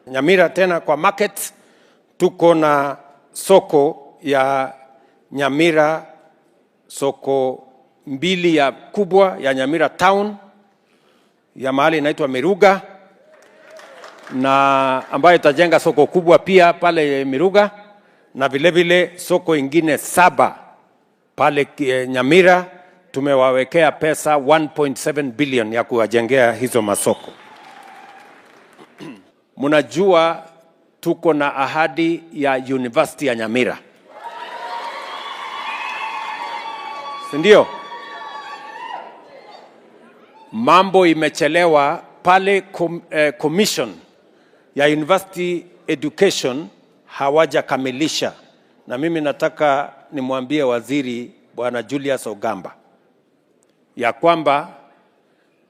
Nyamira tena kwa market, tuko na soko ya Nyamira, soko mbili ya kubwa ya Nyamira town ya mahali inaitwa Miruga, na ambayo itajenga soko kubwa pia pale Miruga, na vile vile soko ingine 7 pale Nyamira. Tumewawekea pesa 1.7 billion ya kuwajengea hizo masoko. Munajua tuko na ahadi ya University ya Nyamira, sindio? Mambo imechelewa pale commission ya University Education hawajakamilisha, na mimi nataka nimwambie waziri Bwana Julius Ogamba ya kwamba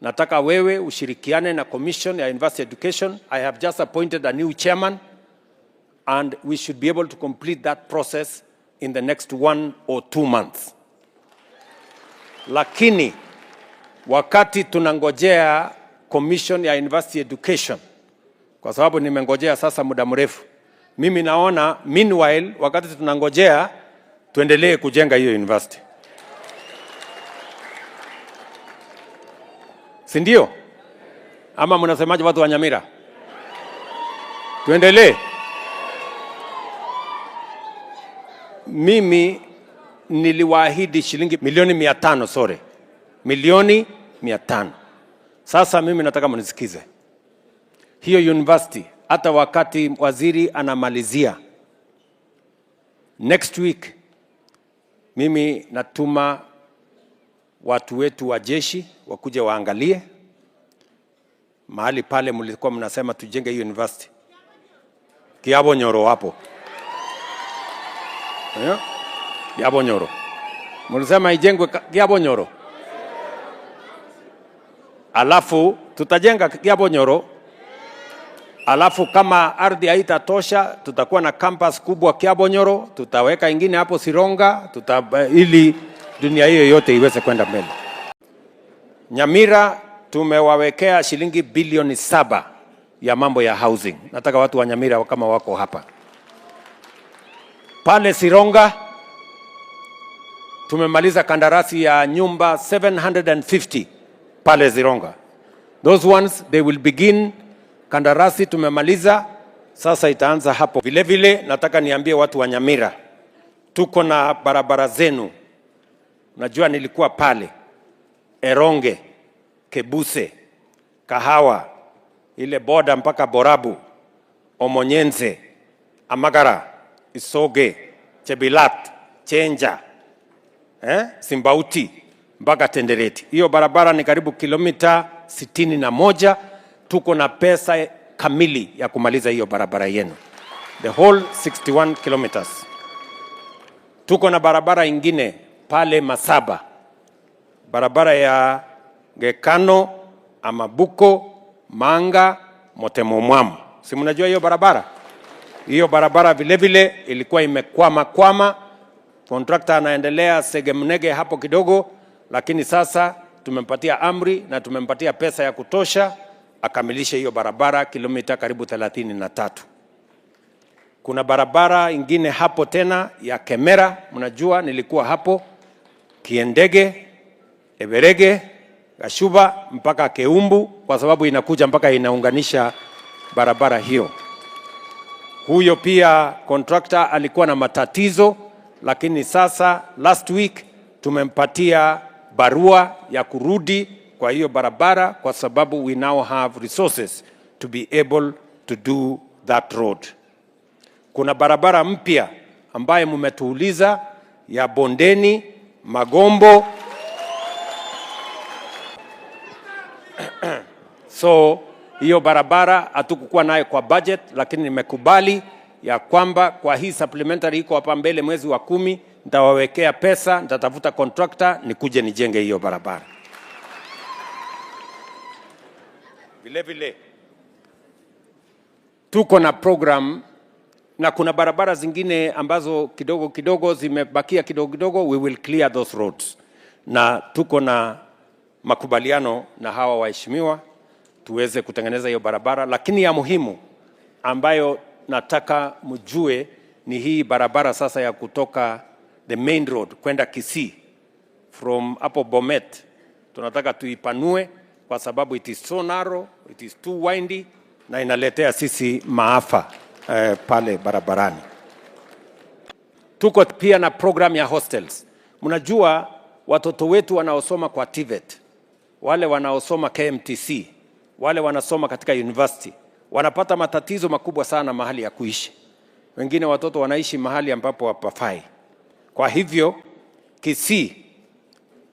nataka wewe ushirikiane na commission ya University Education. I have just appointed a new chairman and we should be able to complete that process in the next 1 or 2 months. Lakini wakati tunangojea commission ya University Education, kwa sababu nimengojea sasa muda mrefu, mimi naona meanwhile wakati tunangojea tuendelee kujenga hiyo university. Sindio? Ama mnasemaje watu wa Nyamira? Tuendelee. Mimi niliwaahidi shilingi milioni 500, milioni 500. Sasa mimi nataka mnisikize. Hiyo university hata wakati waziri anamalizia next week, mimi natuma watu wetu wa jeshi wakuje waangalie mahali pale mlikuwa mnasema tujenge hiyo university. Kiabonyoro hapo. Kiabonyoro. Mlisema ijengwe Kiabonyoro. Alafu tutajenga Kiabonyoro. Alafu kama ardhi haitatosha tutakuwa na campus kubwa Kiabonyoro, tutaweka ingine hapo Sironga, ili dunia hiyo yote iweze kwenda mbele. Nyamira tumewawekea shilingi bilioni 7 ya mambo ya housing. Nataka watu wa Nyamira kama wako hapa. Pale Sironga tumemaliza kandarasi ya nyumba 750 pale Sironga. Those ones they will begin. Kandarasi tumemaliza, sasa itaanza hapo. Vile vile nataka niambie watu wa Nyamira, tuko na barabara zenu. Najua nilikuwa pale Eronge, Kebuse, Kahawa, ile boda mpaka Borabu, Omonyenze, Amagara, Isoge, Chebilat, Chenja, Simbauti mpaka Tendereti. Hiyo barabara ni karibu kilomita 61. Tuko na pesa kamili ya kumaliza hiyo barabara yenu, the whole 61 kilometers. Tuko na barabara ingine pale Masaba, barabara ya Gekano, Amabuko, Manga, Motemomwamu. Si mnajua hiyo barabara? Hiyo barabara vile vile ilikuwa imekwama. Contractor anaendelea segemnege hapo kidogo, lakini sasa tumempatia amri na tumempatia pesa ya kutosha akamilishe hiyo barabara kilomita karibu 33. Kuna barabara ingine hapo tena ya Kemera, mnajua nilikuwa hapo Kiendege, Eberege, Gashuba mpaka Keumbu, kwa sababu inakuja mpaka inaunganisha barabara hiyo. Huyo pia contractor alikuwa na matatizo, lakini sasa last week tumempatia barua ya kurudi kwa hiyo barabara, kwa sababu we now have resources to be able to do that road. Kuna barabara mpya ambaye mmetuuliza ya Bondeni, Magombo. So hiyo barabara hatukukuwa nayo kwa budget, lakini nimekubali ya kwamba kwa hii supplementary iko hapa mbele mwezi wa 10 nitawawekea pesa, nitatafuta contractor nikuje nijenge hiyo barabara. Vile vile tuko na program, na kuna barabara zingine ambazo kidogo zimebakia kidogo, we will clear those roads. Na tuko na makubaliano na hawa waheshimiwa tuweze kutengeneza hiyo barabara, lakini ya muhimu ambayo nataka mjue ni hii barabara sasa ya kutoka the main road kwenda Kisii from hapo Bomet. Tunataka tuipanue kwa sababu it is so narrow, it is too windy na inaletea sisi maafa pale barabarani. Tuko pia na program ya hostels. Mnajua watoto wetu wanaosoma kwa TVET, wale wanaosoma KMTC, wale wanasoma katika university, wanapata matatizo makubwa sana mahali ya kuishi. Wengine watoto wanaishi mahali ambapo hapafai. Kwa hivyo Kisii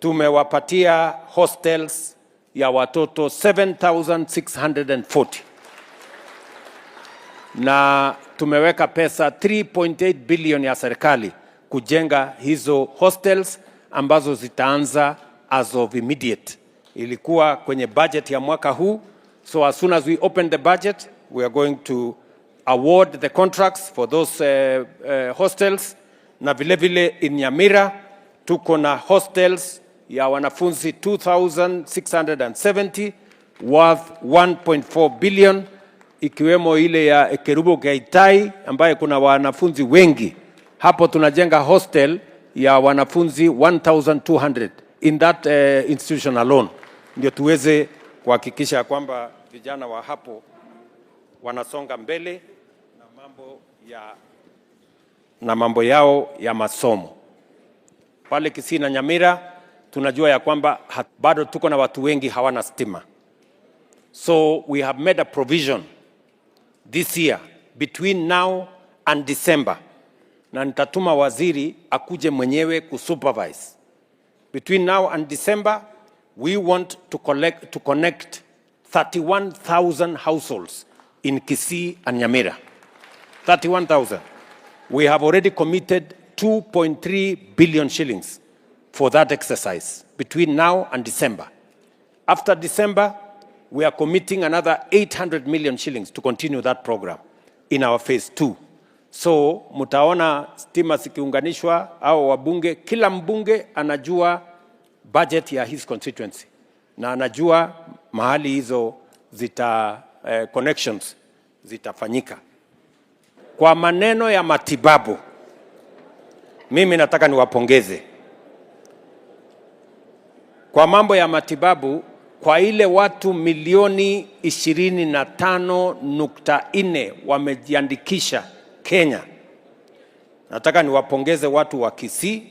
tumewapatia hostels ya watoto 7,640 na tumeweka pesa 3.8 billion ya serikali kujenga hizo hostels ambazo zitaanza as of immediate. Ilikuwa kwenye budget ya mwaka huu, so as soon as we open the budget we are going to award the contracts for those hostels. Na vile vile in Nyamira tuko na hostels ya wanafunzi 2,670 worth 1.4 billion, ikiwemo ile ya Ekerubo Gaitai ambaye kuna wanafunzi wengi. Hapo tunajenga hostel ya wanafunzi 1,200 in that institution alone, ndio tuweze kuhakikisha kwamba vijana wa hapo wanasonga mbele na mambo yao ya masomo. Pale Kisii na Nyamira tunajua ya kwamba bado tuko na watu wengi hawana stima. So we have made a provision this year between now and December, na nitatuma waziri akuje mwenyewe kusupervise. Between now and December we want to connect 31,000 households in Kisii and Nyamira. 31,000. We have already committed 2.3 billion shillings for that exercise between now and December. After December, we are committing another 800 million shillings to continue that program in our phase 2. So, mutaona stima zikiunganishwa au wabunge, kila mbunge anajua budget ya his constituency na anajua mahali hizo connections zitafanyika. Kwa maneno ya matibabu, mimi nataka niwapongeze. Kwa mambo ya matibabu, kwa ile watu milioni 25.4 wamejiandikisha Kenya, nataka niwapongeze watu wa Kisii,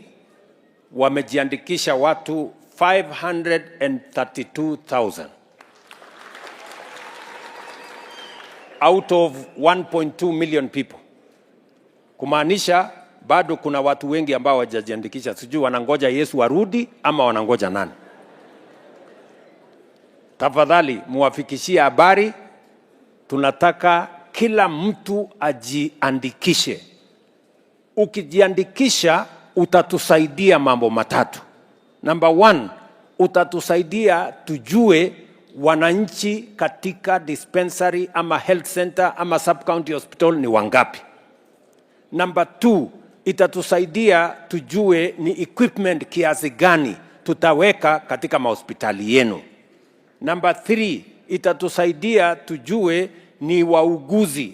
wamejiandikisha watu 532,000 out of 1.2 million people. Kumaanisha bado kuna watu wengi ambao hawajajiandikisha. Sijui wanangoja Yesu arudi ama wanangoja nani. Tafadhali muwafikishie habari, tunataka kila mtu ajiandikishe. Ukijiandikisha utatusaidia mambo matatu. Number 1, utatusaidia tujue wananchi katika dispensary ama health center ama sub-county hospital ni wangapi. Number 2, itatusaidia tujue ni equipment kiasi gani tutaweka katika mahospitali yenu. Number 3, itatusaidia tujue ni wauguzi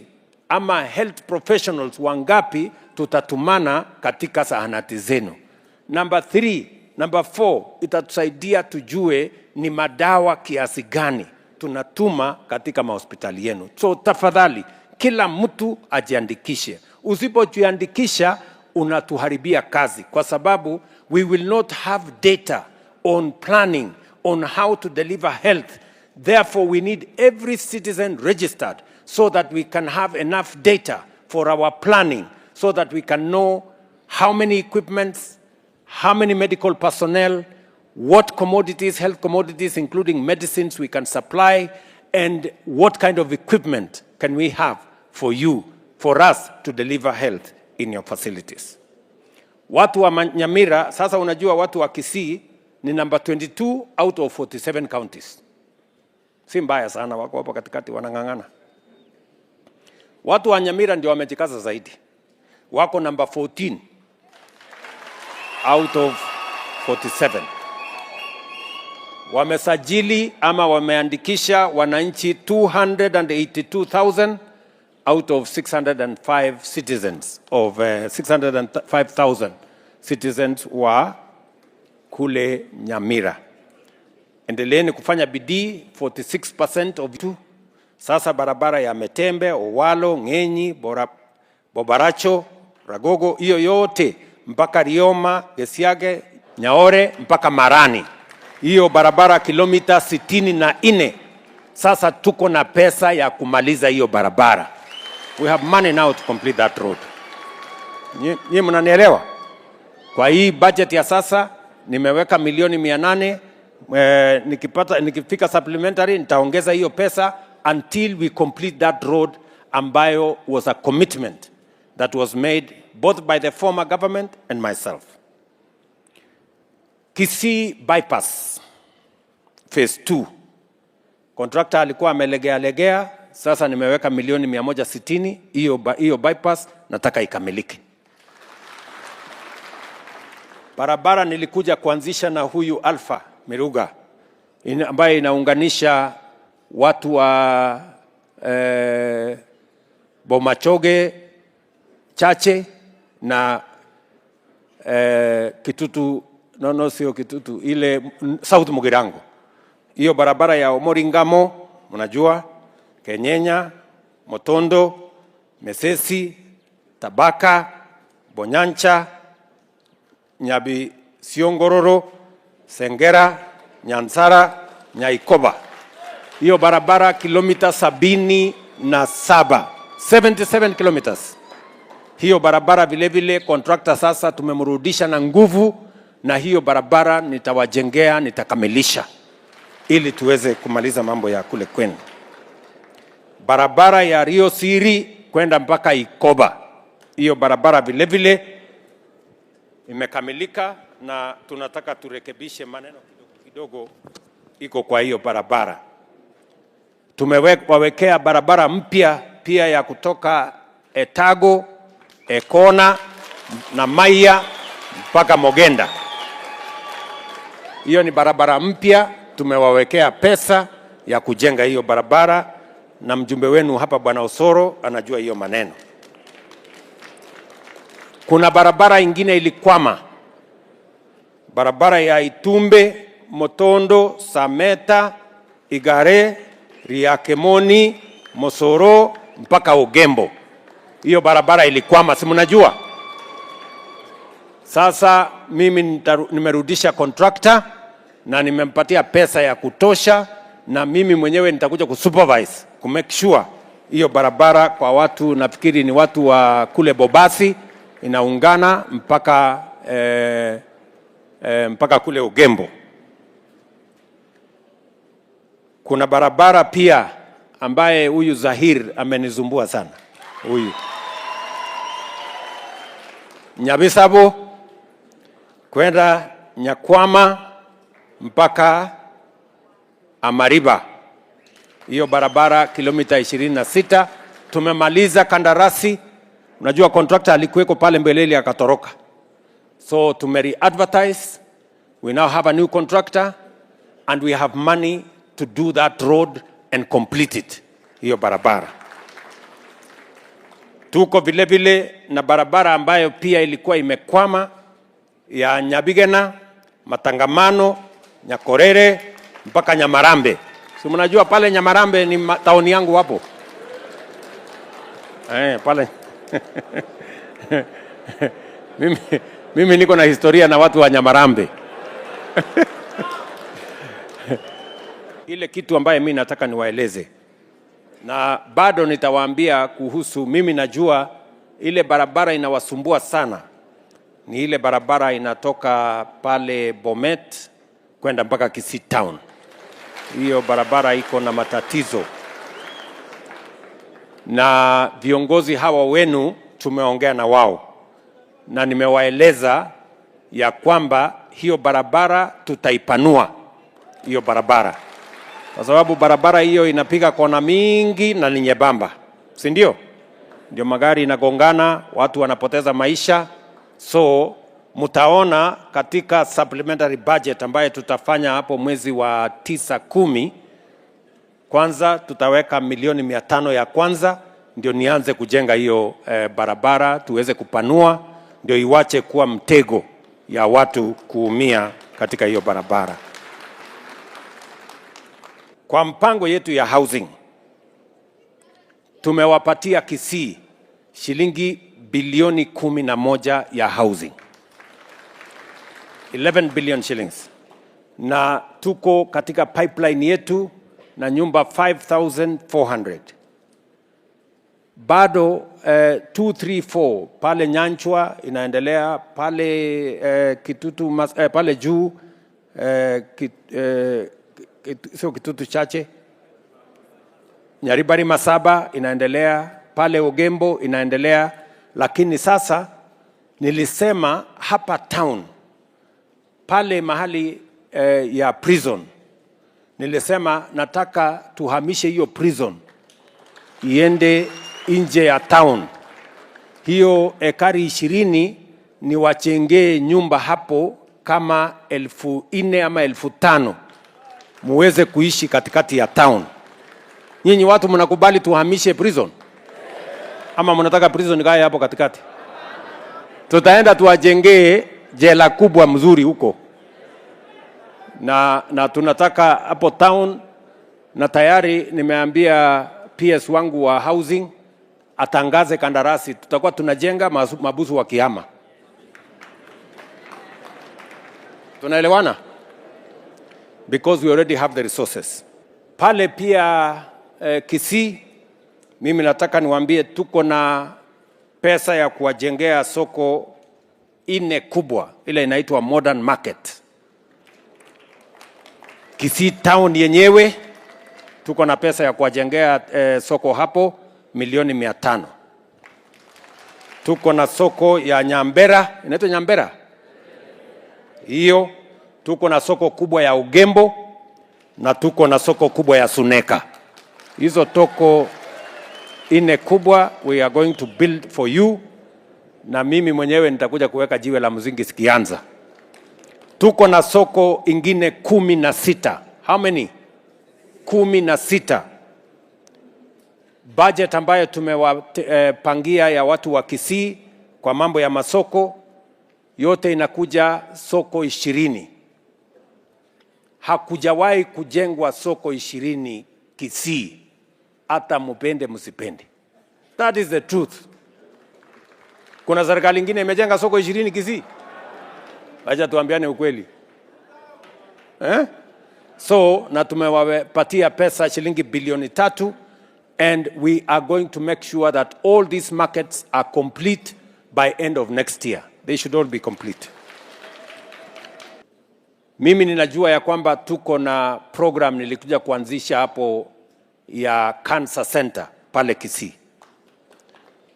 ama health professionals wangapi tutatumana katika zahanati zenu. Number 4, itatusaidia tujue ni madawa kiasi gani tunatuma katika mahospitali yenu. So tafadhali kila mtu ajiandikishe. Usipojiandikisha unatuharibia kazi, kwa sababu we will not have data on planning on how to deliver health. Therefore we need every citizen registered so that we can have enough data for our planning, so that we can know how many equipments, how many medical personnel, what commodities, health commodities including medicines we can supply, and what kind of equipment can we have for you, for us to deliver health in your facilities. Watu wa Nyamira, sasa unajua watu wa Kisii ni number 22 out of 47 counties. Si mbaya sana, wako hapo katikati wanang'ang'ana. Watu wa Nyamira ndio wamejikaza zaidi. Wako number 14 out of 47. Wamesajili ama wameandikisha wananchi 282,000 out of 605 citizens of 605,000 citizens wa kule Nyamira. Endeleeni kufanya bidii. 46% of tu. Sasa barabara ya Metembe, Owalo, Ngenyi, Bobaracho, Ragogo, hiyo yote mpaka Rioma, Gesiage, Nyaore mpaka Marani. Hiyo barabara kilomita 64. Sasa tuko na pesa ya kumaliza hiyo barabara. We have money now to complete that road. Nyie mnanielewa? Kwa hii budget ya sasa nimeweka milioni 800. Nikifika supplementary nitaongeza hiyo pesa until we complete that road ambayo was a commitment that was made both by the former government and myself. Kisii bypass phase 2. Contractor alikuwa amelegea, sasa nimeweka milioni 160. Hiyo bypass nataka ikamilike. Barabara nilikuja kuanzisha na huyu Alpha Miruga ambaye inaunganisha watu wa Bomachoge, Chache na Kitutu, sio Kitutu, ile South Mugirango. Hiyo barabara ya Omoringamo, mnajua, Kenyenya, Motondo, Mesesi, Tabaka, Bonyancha, Nyabi Siongororo, Sengera, Nyansara, Nyaikoba. Hiyo barabara kilomita 77 kilometers. Hiyo barabara vile vile contractor sasa tumemrudisha na nguvu, na hiyo barabara nitawajengea, nitakamilisha ili tuweze kumaliza mambo ya kule kwenu. Barabara ya Rio Siri kwenda mpaka Ikoba. Hiyo barabara vile vile imekamilika, na tunataka turekebishe maneno kidogo iko kwa hiyo barabara. Tumewekea barabara mpya pia ya kutoka Etago, Ekona na Maya mpaka Mogenda. Hiyo ni barabara mpya, tumewawekea pesa ya kujenga hiyo barabara, na mjumbe wenu hapa Bwana Osoro anajua hiyo maneno. Kuna barabara ingine ilikwama, barabara ya Itumbe, Motondo, Sameta, Igare, Riakemoni, Mosoro mpaka Ogembo. Hiyo barabara ilikwama, si mnajua? Sasa mimi nimerudisha contractor na nimempatia pesa ya kutosha, na mimi mwenyewe nitakuja kusupervise kumake sure hiyo barabara kwa watu, nafikiri ni watu wa kule Bobasi, inaungana mpaka kule Ogembo. Kuna barabara pia ambaye huyu Zahir amenizumbua sana. Huyu Nyabisabo kwenda Nyakwama mpaka Amariba. Hiyo barabara kilomita 26. Tumemaliza kandarasi. Unajua contractor alikuweko pale mbeleli akatoroka. So tumeri-advertise. We now have a new contractor and we have money to do that road and complete it. Hiyo barabara. Tuko vile vile na barabara ambayo pia ilikuwa imekwama ya Nyabigena, Matangamano, Nyakorere mpaka Nyamarambe. Si mnajua pale Nyamarambe ni taoni yangu hapo. Pale. mimi niko na historia na watu wa Nyamarambe. Ile kitu ambaye mimi nataka niwaeleze, na bado nitawaambia kuhusu, mimi najua ile barabara inawasumbua sana, ni ile barabara inatoka pale Bomet kwenda mpaka Kisii Town. Hiyo barabara iko na matatizo, na viongozi hawa wenu tumeongea na wao, na nimewaeleza ya kwamba hiyo barabara tutaipanua hiyo barabara, kwa sababu barabara hiyo inapiga kona mingi na ni nyembamba, si ndio? Ndio magari inagongana, watu wanapoteza maisha. So mtaona katika supplementary budget ambayo tutafanya hapo mwezi wa 9-10, kwanza tutaweka milioni 500 ya kwanza, ndio nianze kujenga hiyo barabara, tuweze kupanua, ndio iwache kuwa mtego ya watu kuumia katika hiyo barabara. Kwa mpango yetu ya housing, tumewapatia Kisii shilingi bilioni 11 ya housing. 11 billion shillings. Na tuko katika pipeline yetu na nyumba 5,400. Bado 234 pale Nyanchwa inaendelea, pale Kitutu pale juu sio Kitutu Chache, Nyaribari Masaba inaendelea, pale Ogembo inaendelea. Lakini sasa nilisema hapa town pale mahali ya prison, nilisema nataka tuhamishe hiyo prison iende nje ya town. Hiyo ekari 20 ni wachengee nyumba hapo kama 4,000 ama 5,000 muweze kuishi katikati ya town. Nyinyi watu mnakubali tuhamishe prison? Ama mnataka prison ikae hapo katikati? Tutaenda tuwajengee jela kubwa mzuri huko. Na tunataka hapo town, na tayari nimeambia PS wangu wa housing atangaze kandarasi, tutakuwa tunajenga mabusu wa kihama. Tunaelewana? Because we already have the resources. Pale pia Kisii, mimi nataka niwaambie tuko na pesa ya kuwajengea soko 4 kubwa, ile inaitwa modern market. Kisii town yenyewe tuko na pesa ya kuwajengea soko hapo milioni 500. Tuko na soko ya Nyambera, inaitwa Nyambera hiyo. Tuko na soko kubwa ya Ugembo na tuko na soko kubwa ya Suneka. Hizo toko 4 kubwa we are going to build for you, na mimi mwenyewe nitakuja kuweka jiwe la msingi sikianza. Tuko na soko ingine 16. How many? 16. Budget ambayo tumewapangia ya watu wa Kisii kwa mambo ya masoko yote inakuja soko 20. Hakujawahi kujengwa soko 20 Kisii, hata mupende msipende. That is the truth. Kuna serikali nyingine imejenga soko 20 Kisii? Acha tuambiane ukweli. So na tumewapatia pesa shilingi bilioni 3, and we are going to make sure that all these markets are complete by end of next year. They should all be complete. Mimi ninajua ya kwamba tuko na program nilikuja kuanzisha hapo ya Cancer Center pale Kisii.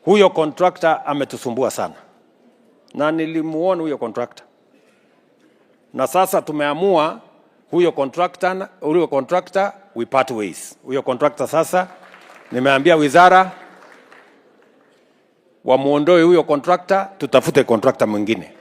Huyo contractor ametusumbua sana, na nilimuona huyo contractor, na sasa tumeamua huyo contractor we part ways. Huyo contractor sasa nimeambia wizara wamuondoe huyo contractor, tutafute contractor mwingine.